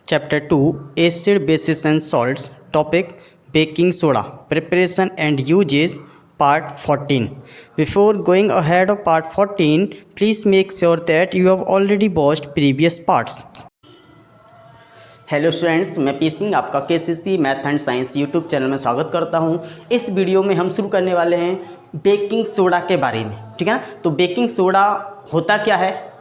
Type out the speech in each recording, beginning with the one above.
Chapter 2 Acid, Bases and Salts. Topic Baking Soda. Preparation and Uses. Part 14. Before going ahead of Part 14, please make sure that you have already watched previous parts. Hello students, मैं P Singh आपका KCC math and science YouTube channel में स्वागत करता हूं। इस video में हम शुरू करने वाले हैं बेकिंग सोडा के बारे में, ठीक है ना। तो बेकिंग सोडा होता क्या है,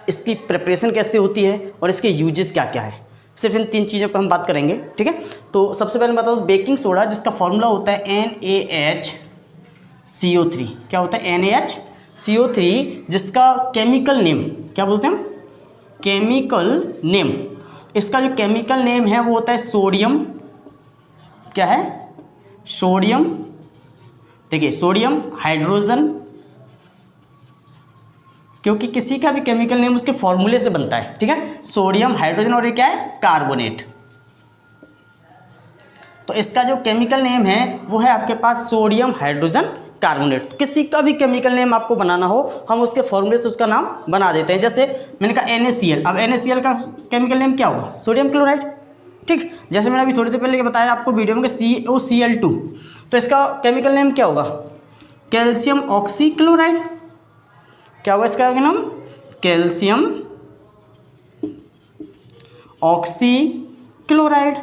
इसकी प्रिपरेशन कैसे होती है और इसके यूजेस क्या क्या है, सिर्फ इन तीन चीज़ों पर हम बात करेंगे, ठीक है। तो सबसे पहले बता दो, बेकिंग सोडा जिसका फॉर्मूला होता है NaHCO3। क्या होता है? NaHCO3, जिसका केमिकल नेम क्या बोलते हैं हम? Chemical name. इसका जो केमिकल नेम है वो होता है सोडियम। क्या है? सोडियम। देखिए, सोडियम हाइड्रोजन, क्योंकि किसी का भी केमिकल नेम उसके फॉर्मूले से बनता है, ठीक है। सोडियम हाइड्रोजन और ये क्या है? कार्बोनेट। तो इसका जो केमिकल नेम है वो है आपके पास सोडियम हाइड्रोजन कार्बोनेट। किसी का भी केमिकल नेम आपको बनाना हो, हम उसके फॉर्मूले से उसका नाम बना देते हैं। जैसे मैंने कहा NaCl, अब NaCl का केमिकल नेम क्या होगा? सोडियम क्लोराइड, ठीक। जैसे मैंने अभी थोड़ी देर पहले बताया आपको वीडियो में कि COCl2, तो इसका केमिकल नेम क्या होगा? Calcium oxy chloride. क्या होगा इसका नाम? कैल्शियम ऑक्सी क्लोराइड,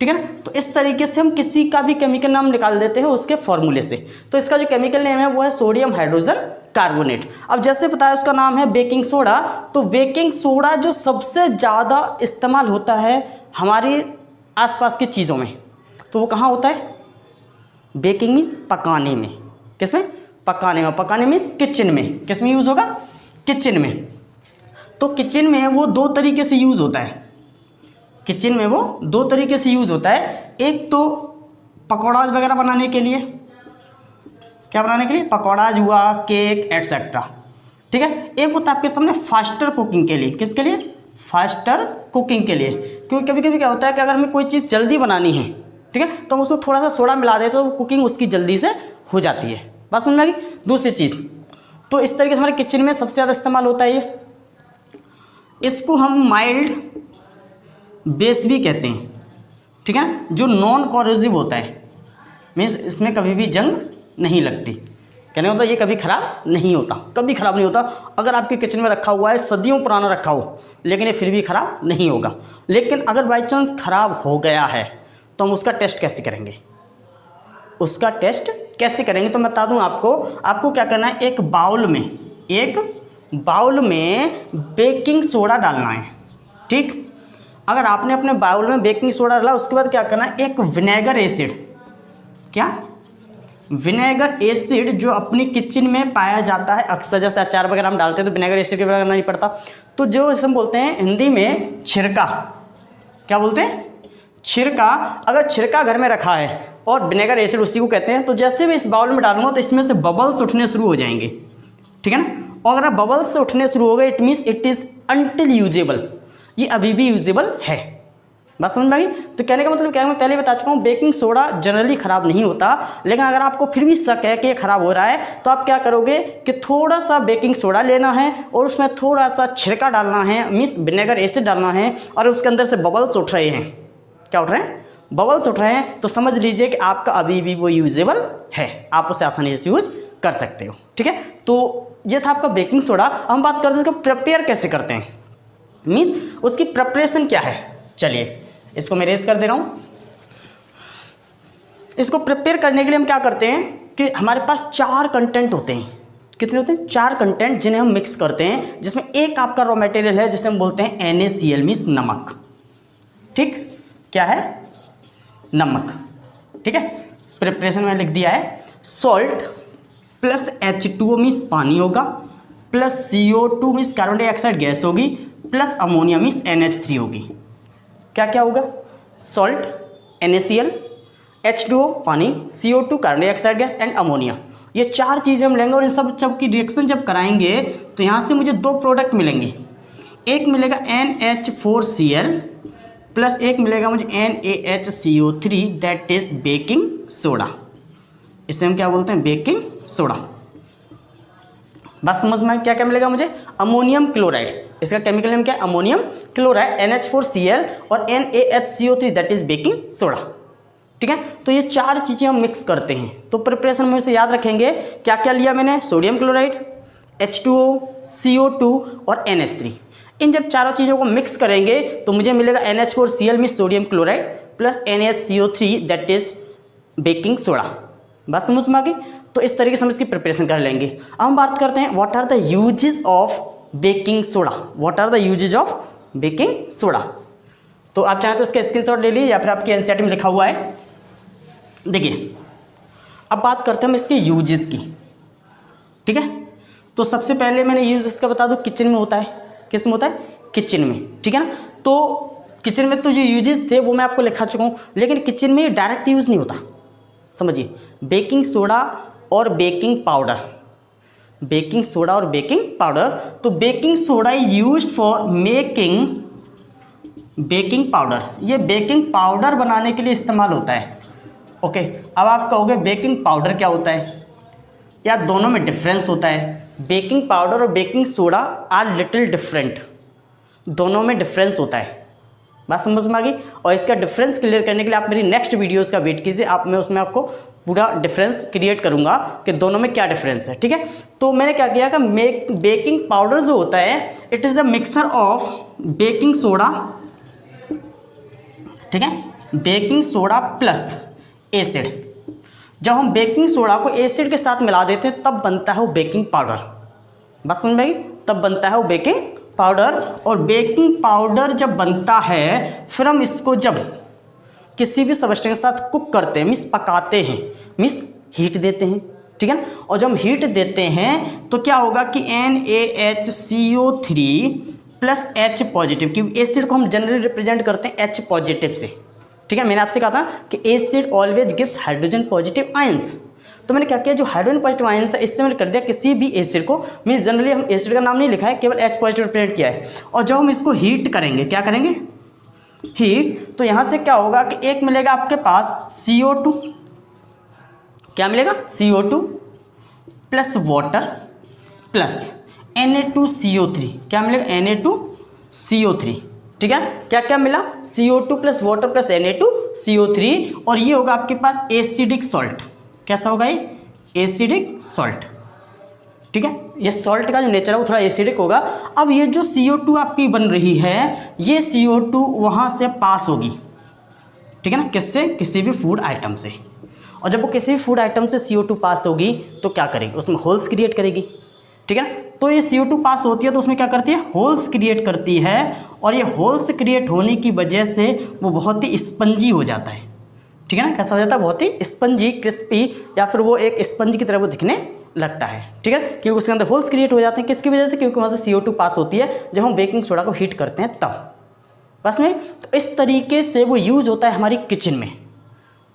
ठीक है ना। तो इस तरीके से हम किसी का भी केमिकल नाम निकाल देते हैं उसके फॉर्मूले से। तो इसका जो केमिकल नेम है वो है सोडियम हाइड्रोजन कार्बोनेट। अब जैसे बताया उसका नाम है बेकिंग सोडा, तो बेकिंग सोडा जो सबसे ज़्यादा इस्तेमाल होता है हमारे आसपास की चीज़ों में, तो वो कहाँ होता है? बेकिंग मीन्स पकाने में। किसमें? पकाने में। पकाने मीन्स किचन में। किस में यूज़ होगा? किचन में। तो किचन में वो दो तरीके से यूज़ होता है। किचन में वो दो तरीके से यूज़ होता है। एक तो पकौड़ाज वगैरह बनाने के लिए। क्या बनाने के लिए? पकौड़ाज हुआ, केक एटसेट्रा, ठीक है। एक होता है आपके सामने फास्टर कुकिंग के लिए। किसके लिए? फास्टर कुकिंग के लिए। क्योंकि कभी कभी क्या होता है कि अगर हमें कोई चीज़ जल्दी बनानी है, ठीक है, तो हम उसमें थोड़ा सा सोडा मिला देते तो कुकिंग उसकी जल्दी से हो जाती है। बात समझ में आ गई? दूसरी चीज़, तो इस तरीके से हमारे किचन में सबसे ज़्यादा इस्तेमाल होता है ये। इसको हम माइल्ड बेस भी कहते हैं, ठीक है ना, जो नॉन कॉरोसिव होता है। मीन्स इसमें कभी भी जंग नहीं लगती। कहने होता है ये कभी ख़राब नहीं होता, कभी ख़राब नहीं होता। अगर आपके किचन में रखा हुआ है, सदियों पुराना रखा हो, लेकिन ये फिर भी ख़राब नहीं होगा। लेकिन अगर बाई चांस ख़राब हो गया है तो हम उसका टेस्ट कैसे करेंगे? उसका टेस्ट कैसे करेंगे तो मैं बता दूं आपको क्या करना है। एक बाउल में बेकिंग सोडा डालना है, ठीक। अगर आपने अपने बाउल में बेकिंग सोडा डाला, उसके बाद क्या करना है? एक विनेगर एसिड। क्या? विनेगर एसिड जो अपनी किचन में पाया जाता है अक्सर, जैसे अचार वगैरह हम डालते हैं तो विनेगर एसिड के बगैर करना नहीं पड़ता। तो जो हम बोलते हैं हिंदी में छिरका। क्या बोलते हैं? छिरका। अगर छिरका घर में रखा है और विनेगर एसिड उसी को कहते हैं, तो जैसे मैं इस बाउल में डालूंगा तो इसमें से बबल्स उठने शुरू हो जाएंगे, ठीक है ना। और अगर बबल्स उठने शुरू हो गए, it means it is until usable, ये अभी भी यूजेबल है। बस समझ में आ गई? तो कहने का मतलब क्या है, मैं पहले बता चुका हूँ, बेकिंग सोडा जनरली ख़राब नहीं होता। लेकिन अगर आपको फिर भी शक है कि ये ख़राब हो रहा है, तो आप क्या करोगे कि थोड़ा सा बेकिंग सोडा लेना है और उसमें थोड़ा सा छिड़का डालना है, मीन्स विनेगर एसिड डालना है, और उसके अंदर से बबल्स उठ रहे हैं। क्या उठ रहे हैं? बबल्स उठ रहे हैं, तो समझ लीजिए कि आपका अभी भी वो यूजेबल है, आप उसे आसानी से यूज कर सकते हो, ठीक है। तो ये था आपका बेकिंग सोडा। हम बात करते हैं इसको प्रिपेयर कैसे करते हैं, मीन्स उसकी प्रिपरेशन क्या है। चलिए इसको मैं रेस कर दे रहा हूँ। इसको प्रिपेयर करने के लिए हम क्या करते हैं कि हमारे पास 4 कंटेंट होते हैं। कितने होते हैं? 4 कंटेंट, जिन्हें हम मिक्स करते हैं, जिसमें एक आपका रॉ मटेरियल है जिसे हम बोलते हैं NaCl, मीन्स नमक, ठीक। क्या है? नमक, ठीक है। प्रिपरेशन में लिख दिया है सॉल्ट प्लस H2O मीन्स पानी होगा, plus CO2 means carbon dioxide gas होगी, प्लस अमोनिया मीन्स NH3 होगी। क्या क्या होगा? सॉल्ट, NaCl, H2O पानी, CO2 carbon dioxide gas and ammonia. ये 4 चीज़ें हम लेंगे और इन सब की रिएक्शन जब कराएंगे तो यहाँ से मुझे 2 प्रोडक्ट मिलेंगे। एक मिलेगा NH4Cl प्लस एक मिलेगा मुझे NaHCO3, that is baking soda. इसे हम क्या बोलते हैं? Baking soda. बस समझ में क्या क्या मिलेगा मुझे? Ammonium chloride. इसका केमिकल नेम क्या है? अमोनियम क्लोराइड NH4Cl और NaHCO3 that is baking soda. ठीक है, तो ये चार चीज़ें हम मिक्स करते हैं। तो प्रिपरेशन में से याद रखेंगे क्या क्या लिया मैंने? सोडियम क्लोराइड, H2O, CO2 और NH3। इन जब चारों चीज़ों को मिक्स करेंगे तो मुझे मिलेगा NH4Cl में sodium chloride plus NaHCO3 that is baking soda. बात समझ में आ गई? तो इस तरीके से हम इसकी प्रिपरेशन कर लेंगे। अब हम बात करते हैं what are the uses of baking soda. What are the uses of baking soda? तो आप चाहें तो इसका स्क्रीनशॉट ले लीजिए या फिर आपकी एनसीईआरटी में लिखा हुआ है। देखिए, अब बात करते हैं हम इसके यूजेस की। ठीक है, तो सबसे पहले मैंने यूज इसका बता दूं, किचन में होता है। किस में होता है? किचन में। ठीक है ना, तो किचन में तो जो यूजेस थे वो मैं आपको लिखा चुका हूँ, लेकिन किचन में डायरेक्ट यूज़ नहीं होता। समझिए, बेकिंग सोडा और बेकिंग पाउडर, बेकिंग सोडा और बेकिंग पाउडर। तो baking soda is used for making baking powder. ये बेकिंग पाउडर बनाने के लिए इस्तेमाल होता है। ओके, अब आप कहोगे बेकिंग पाउडर क्या होता है? या दोनों में डिफरेंस होता है? बेकिंग पाउडर और baking soda are little different, दोनों में डिफरेंस होता है। बात समझ में आ गई? और इसका डिफरेंस क्लियर करने के लिए आप मेरी नेक्स्ट वीडियोस का वेट कीजिए, मैं उसमें आपको पूरा डिफरेंस क्रिएट करूंगा कि दोनों में क्या डिफरेंस है। ठीक है, तो मैंने क्या किया कि बेकिंग पाउडर जो होता है it is the mixture of baking soda, ठीक है, बेकिंग सोडा प्लस एसिड। जब हम बेकिंग सोडा को एसिड के साथ मिला देते हैं तब बनता है वो बेकिंग पाउडर। बस समझ में आई? तब बनता है वो बेकिंग पाउडर। और बेकिंग पाउडर जब बनता है फिर हम इसको जब किसी भी सब्सटेंस के साथ कुक करते हैं, मीन्स पकाते हैं, मीन्स हीट देते हैं। ठीक है ना, और जब हम हीट देते हैं तो क्या होगा कि NaHCO3 प्लस H पॉजिटिव, क्योंकि एसिड को हम जनरली रिप्रेजेंट करते हैं H पॉजिटिव से। ठीक है, मैंने आपसे कहा था कि acid always gives hydrogen positive ions. तो मैंने क्या किया, जो हाइड्रोजन पॉजिटिव आयंस है इससे मैंने कर दिया किसी भी एसिड को, मीन जनरली हम एसिड का नाम नहीं लिखा है, केवल H पॉजिटिव रिप्रेजेंट किया है। और जब हम इसको हीट करेंगे, क्या करेंगे? हीट, तो यहाँ से क्या होगा कि एक मिलेगा आपके पास CO2, क्या मिलेगा? CO2 plus water plus Na2CO3, क्या मिलेगा? Na2CO3। ठीक है, क्या क्या मिला? CO2 plus water plus Na2CO3, और ये होगा आपके पास एसिडिक सॉल्ट। कैसा होगा ये? Acidic salt. ठीक है, ये सॉल्ट का जो नेचर है वो थोड़ा एसिडिक होगा। अब ये जो CO2 आपकी बन रही है, ये CO2 वहाँ से पास होगी। ठीक है ना, किससे? किसी भी फूड आइटम से। और जब वो किसी भी फूड आइटम से CO2 पास होगी तो क्या करेगी? उसमें होल्स क्रिएट करेगी। ठीक है ना, तो ये CO2 पास होती है तो उसमें क्या करती है? होल्स क्रिएट करती है। और ये होल्स क्रिएट होने की वजह से वो बहुत ही स्पंजी हो जाता है। ठीक है ना, कैसा हो जाता है? बहुत ही स्पंजी, क्रिस्पी, या फिर वो एक स्पंज की तरह वो दिखने लगता है। ठीक है, क्योंकि उसके अंदर होल्स क्रिएट हो जाते हैं। किसकी वजह से? क्योंकि वहाँ से CO2 पास होती है जब हम बेकिंग सोडा को हीट करते हैं तब। बस में तो इस तरीके से वो यूज़ होता है हमारी किचन में।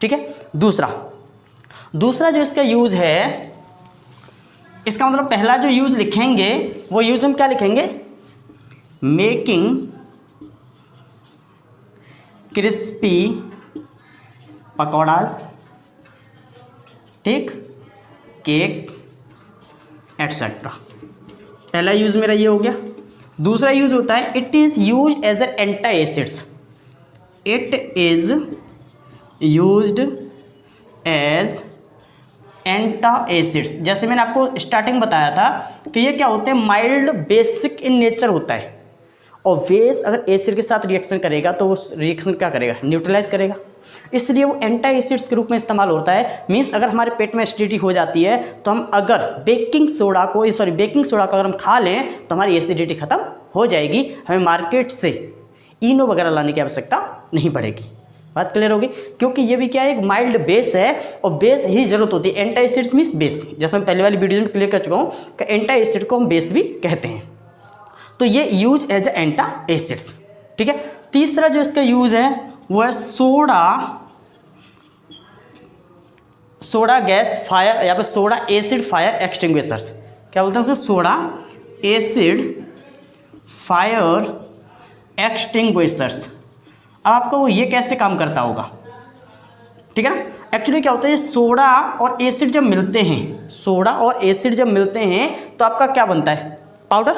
ठीक है, दूसरा जो इसका यूज़ है, इसका मतलब पहला जो यूज़ लिखेंगे वो यूज़ हम क्या लिखेंगे? मेकिंग क्रिस्पी पकौड़ाज, ठीक, केक एटसेट्रा। पहला यूज़ मेरा ये हो गया। दूसरा यूज़ होता है it is used as an anti acids. It is used as anti acids. जैसे मैंने आपको स्टार्टिंग बताया था कि ये क्या होते हैं? माइल्ड बेसिक इन नेचर होता है। और बेस अगर एसिड के साथ रिएक्शन करेगा तो उस रिएक्शन क्या करेगा? न्यूट्रलाइज करेगा। इसलिए वो एंटी एसिड्स के रूप में इस्तेमाल होता है। मीन्स अगर हमारे पेट में एसिडिटी हो जाती है तो हम अगर बेकिंग सोडा को अगर हम खा लें तो हमारी एसिडिटी ख़त्म हो जाएगी। हमें मार्केट से इनो वगैरह लाने की आवश्यकता नहीं पड़ेगी। बात क्लियर होगी? क्योंकि ये भी क्या है? एक माइल्ड बेस है और बेस ही जरूरत होती है। एंटी एसिड्स मीन्स बेस, जैसे मैं पहले वाली वीडियो में क्लियर कर चुका हूँ कि एंटी एसिड को हम बेस भी कहते हैं। तो ये यूज एज एंटी एसिड्स। ठीक है, तीसरा जो इसका यूज है वो है सोडा गैस फायर या फिर सोडा एसिड फायर एक्सटिंग्विशर्स। क्या बोलते हैं उसे? Soda acid fire extinguishers. अब आपको वो ये कैसे काम करता होगा? ठीक है ना, एक्चुअली क्या होता है, सोडा और एसिड जब मिलते हैं तो आपका क्या बनता है? पाउडर।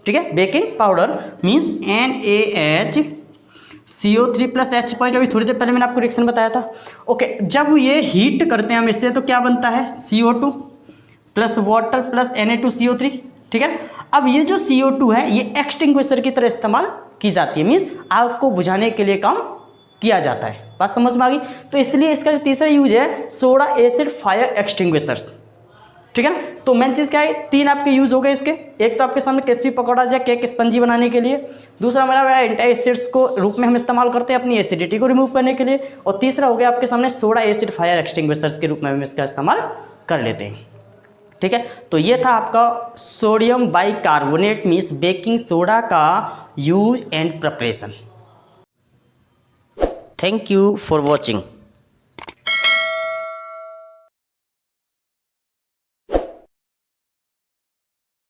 ठीक है, baking powder means NaHCO3 plus H point, अभी थोड़ी देर पहले मैंने आपको रिएक्शन बताया था। ओके, जब ये हीट करते हैं हम इससे तो क्या बनता है, CO2 plus water plus Na2CO3, ठीक है। अब ये जो CO2 है ये एक्सटिंग्विशर की तरह इस्तेमाल की जाती है, मीन्स आग को बुझाने के लिए काम किया जाता है। बात समझ में आ गई। तो इसलिए इसका जो तीसरा यूज है सोडा एसिड फायर एक्सटिंग्विशर्स, ठीक है ना। तो मेन चीज़ क्या है, तीन आपके यूज हो गए इसके। एक तो आपके सामने क्रिस्पी पकौड़ा या केक स्पंजी बनाने के लिए, दूसरा हमारा एंटी एसिड्स को रूप में हम इस्तेमाल करते हैं अपनी एसिडिटी को रिमूव करने के लिए, और तीसरा हो गया आपके सामने सोडा एसिड फायर एक्सटिंग्विशर्स के रूप में हम इसका इस्तेमाल कर लेते हैं, ठीक है। तो ये था आपका sodium bicarbonate means baking soda का use and preparation. Thank you for watching.